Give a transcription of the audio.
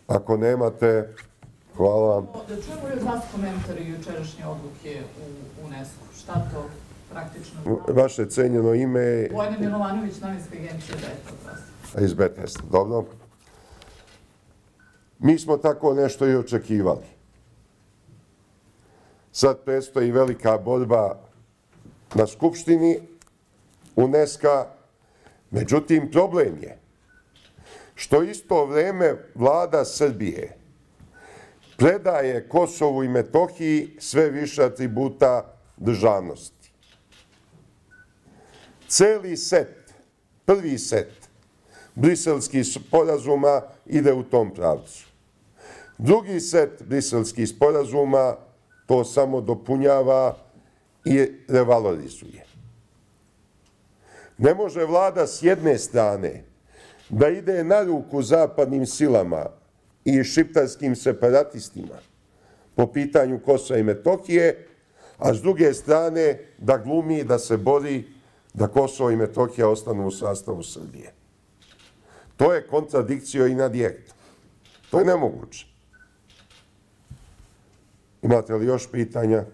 Ako nemate, hvala. Da čujemo li od vas komentari jučerašnje odluke u UNESCO? Šta to praktično znači? Vaše cenjeno ime? Vojna Milovanović, novinska agencija BETA. Iz BETA, dobro. Mi smo tako nešto i očekivali. Sad predstoji velika borba na Skupštini UNESCO-a. Međutim, problem je što isto vreme vlada Srbije predaje Kosovu i Metohiji sve više atributa državnosti. Celi set, prvi set briselskih sporazuma ide u tom pravcu. Drugi set briselskih sporazuma to samo dopunjava i revalorizuje. Ne može vlada s jedne strane da ide na ruku zapadnim silama i šiptarskim separatistima po pitanju Kosova i Metohije, a s druge strane da glumi, da se bori da Kosovo i Metohija ostanu u sastavu Srbije. To je kontradikcija in adjecta. To je nemoguće. Imate li još pitanja?